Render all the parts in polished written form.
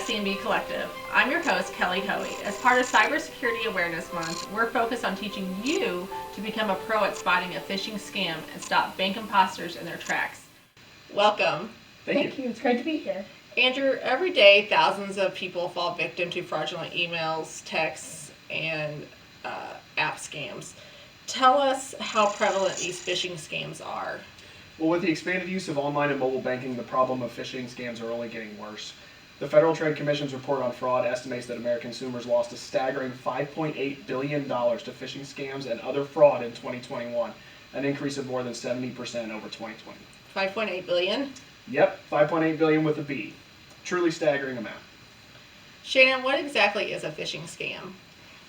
FCNB Collective. I'm your host, Kelly Hoey. As part of Cybersecurity Awareness Month, we're focused on teaching you to become a pro at spotting a phishing scam and stop bank imposters in their tracks. Welcome. Thank you. It's great to be here. Andrew, every day thousands of people fall victim to fraudulent emails, texts, and app scams. Tell us how prevalent these phishing scams are. Well, with the expanded use of online and mobile banking, the problem of phishing scams are only getting worse. The Federal Trade Commission's report on fraud estimates that American consumers lost a staggering $5.8 billion to phishing scams and other fraud in 2021, an increase of more than 70% over 2020. 5.8 billion? Yep, 5.8 billion with a B. Truly staggering amount. Shannon, what exactly is a phishing scam?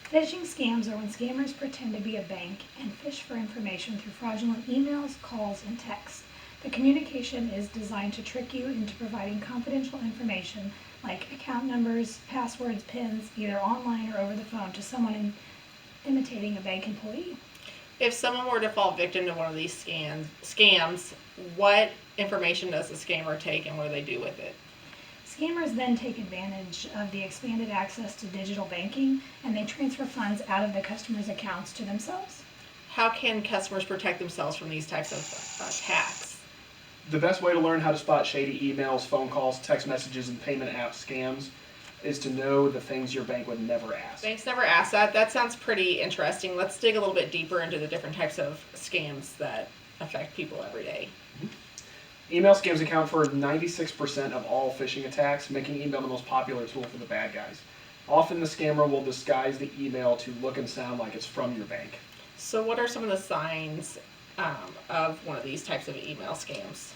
Phishing scams are when scammers pretend to be a bank and fish for information through fraudulent emails, calls, and texts. The communication is designed to trick you into providing confidential information like account numbers, passwords, PINs, either online or over the phone to someone imitating a bank employee. If someone were to fall victim to one of these scams, what information does the scammer take and what do they do with it? Scammers then take advantage of the expanded access to digital banking and they transfer funds out of the customer's accounts to themselves. How can customers protect themselves from these types of attacks? The best way to learn how to spot shady emails, phone calls, text messages, and payment app scams is to know the things your bank would never ask. Banks never ask that. That sounds pretty interesting. Let's dig a little bit deeper into the different types of scams that affect people every day. Email scams account for 96% of all phishing attacks, making email the most popular tool for the bad guys. Often the scammer will disguise the email to look and sound like it's from your bank. So what are some of the signs of one of these types of email scams?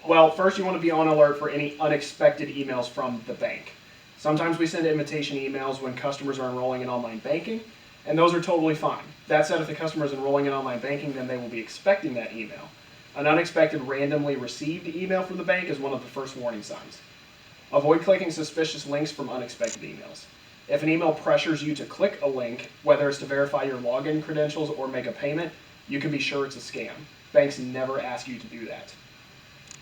Well, first you want to be on alert for any unexpected emails from the bank. Sometimes we send invitation emails when customers are enrolling in online banking, and those are totally fine. That said, if the customer is enrolling in online banking, then they will be expecting that email. An unexpected randomly received email from the bank is one of the first warning signs. Avoid clicking suspicious links from unexpected emails. If an email pressures you to click a link, whether it's to verify your login credentials or make a payment, you can be sure it's a scam. Banks never ask you to do that.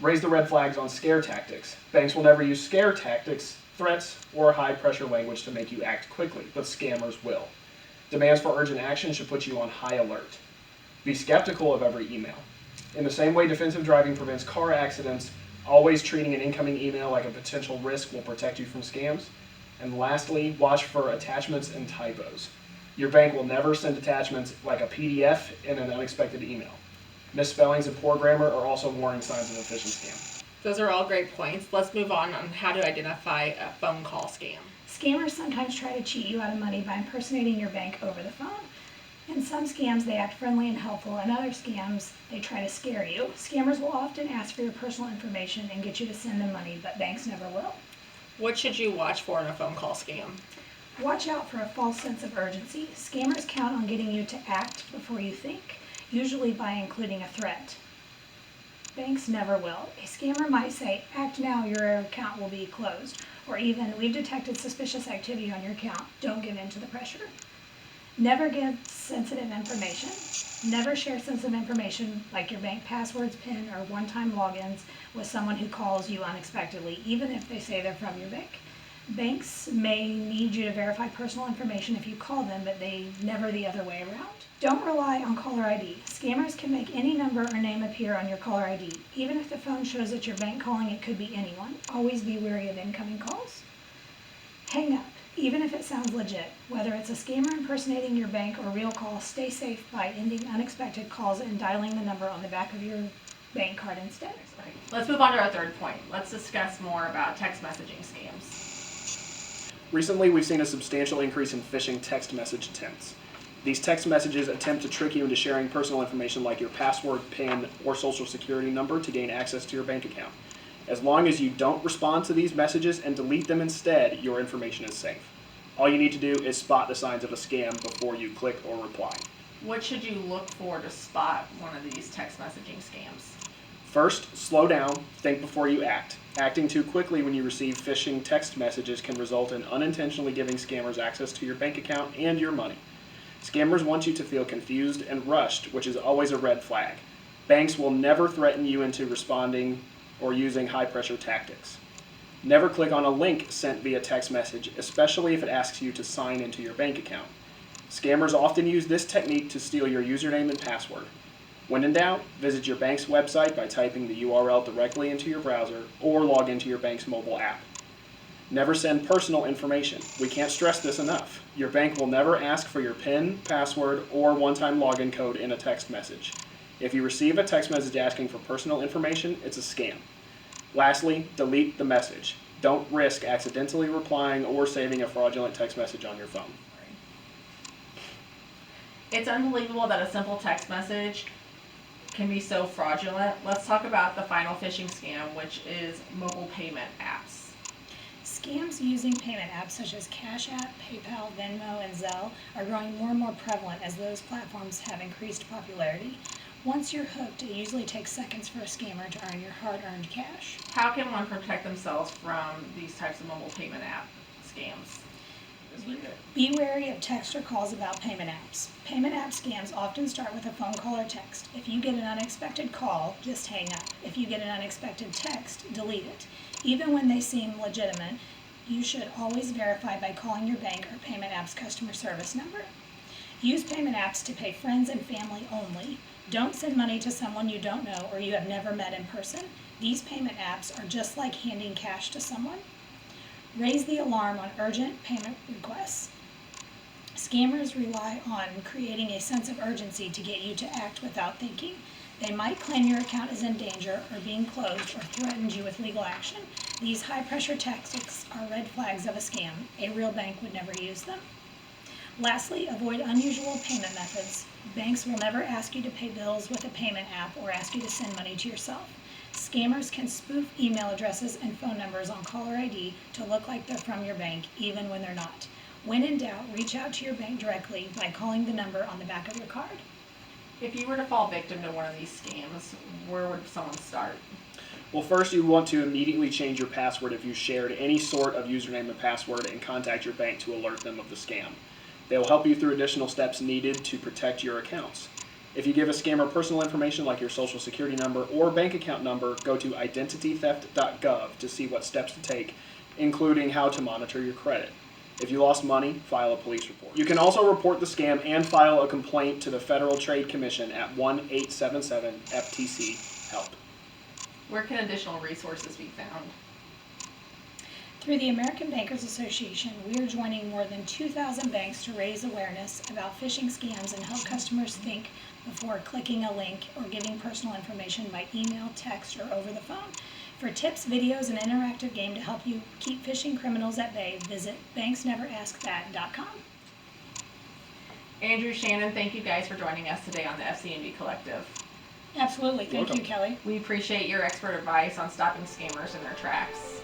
Raise the red flags on scare tactics. Banks will never use scare tactics, threats, or high-pressure language to make you act quickly, but scammers will. Demands for urgent action should put you on high alert. Be skeptical of every email. In the same way defensive driving prevents car accidents, always treating an incoming email like a potential risk will protect you from scams. And lastly, watch for attachments and typos. Your bank will never send attachments like a PDF in an unexpected email. Misspellings and poor grammar are also warning signs of a phishing scam. Those are all great points. Let's move on how to identify a phone call scam. Scammers sometimes try to cheat you out of money by impersonating your bank over the phone. In some scams, they act friendly and helpful. In other scams, they try to scare you. Scammers will often ask for your personal information and get you to send them money, but banks never will. What should you watch for in a phone call scam? Watch out for a false sense of urgency. Scammers count on getting you to act before you think, usually by including a threat. Banks never will. A scammer might say, "Act now, your account will be closed," or even, "We've detected suspicious activity on your account. Don't give in to the pressure." Never give sensitive information. Never share sensitive information like your bank passwords, PIN, or one-time logins with someone who calls you unexpectedly, even if they say they're from your bank. Banks may need you to verify personal information if you call them, but they never the other way around. Don't rely on caller ID. Scammers can make any number or name appear on your caller ID. Even if the phone shows it's your bank calling, it could be anyone. Always be wary of incoming calls. Hang up. Even if it sounds legit, whether it's a scammer impersonating your bank or real call, stay safe by ending unexpected calls and dialing the number on the back of your bank card instead. Let's move on to our third point. Let's discuss more about text messaging scams. Recently, we've seen a substantial increase in phishing text message attempts. These text messages attempt to trick you into sharing personal information like your password, PIN, or social security number to gain access to your bank account. As long as you don't respond to these messages and delete them instead, your information is safe. All you need to do is spot the signs of a scam before you click or reply. What should you look for to spot one of these text messaging scams? First, slow down, think before you act. Acting too quickly when you receive phishing text messages can result in unintentionally giving scammers access to your bank account and your money. Scammers want you to feel confused and rushed, which is always a red flag. Banks will never threaten you into responding or using high-pressure tactics. Never click on a link sent via text message, especially if it asks you to sign into your bank account. Scammers often use this technique to steal your username and password. When in doubt, visit your bank's website by typing the URL directly into your browser or log into your bank's mobile app. Never send personal information. We can't stress this enough. Your bank will never ask for your PIN, password, or one-time login code in a text message. If you receive a text message asking for personal information, it's a scam. Lastly, delete the message. Don't risk accidentally replying or saving a fraudulent text message on your phone. It's unbelievable that a simple text message can be so fraudulent. Let's talk about the final phishing scam, which is mobile payment apps. Scams using payment apps such as Cash App, PayPal, Venmo, and Zelle are growing more and more prevalent as those platforms have increased popularity. Once you're hooked, it usually takes seconds for a scammer to earn your hard-earned cash. How can one protect themselves from these types of mobile payment app scams? Be wary of text or calls about payment apps. Payment app scams often start with a phone call or text. If you get an unexpected call, just hang up. If you get an unexpected text, delete it. Even when they seem legitimate, you should always verify by calling your bank or payment app's customer service number. Use payment apps to pay friends and family only. Don't send money to someone you don't know or you have never met in person. These payment apps are just like handing cash to someone. Raise the alarm on urgent payment requests. Scammers rely on creating a sense of urgency to get you to act without thinking. They might claim your account is in danger or being closed or threaten you with legal action. These high-pressure tactics are red flags of a scam. A real bank would never use them. Lastly, avoid unusual payment methods. Banks will never ask you to pay bills with a payment app or ask you to send money to yourself. Scammers can spoof email addresses and phone numbers on caller ID to look like they're from your bank, even when they're not. When in doubt, reach out to your bank directly by calling the number on the back of your card. If you were to fall victim to one of these scams, where would someone start? Well, first you want to immediately change your password if you shared any sort of username and password and contact your bank to alert them of the scam. They will help you through additional steps needed to protect your accounts. If you give a scammer personal information like your social security number or bank account number, go to identitytheft.gov to see what steps to take, including how to monitor your credit. If you lost money, file a police report. You can also report the scam and file a complaint to the Federal Trade Commission at 1-877-FTC-HELP. Where can additional resources be found? Through the American Bankers Association, we are joining more than 2,000 banks to raise awareness about phishing scams and help customers think before clicking a link or giving personal information by email, text, or over the phone. For tips, videos, and an interactive game to help you keep phishing criminals at bay, visit banksneveraskthat.com. Andrew, Shannon, thank you guys for joining us today on the FCNB Collective. Absolutely. Thank Welcome. you, Kelly. We appreciate your expert advice on stopping scammers in their tracks.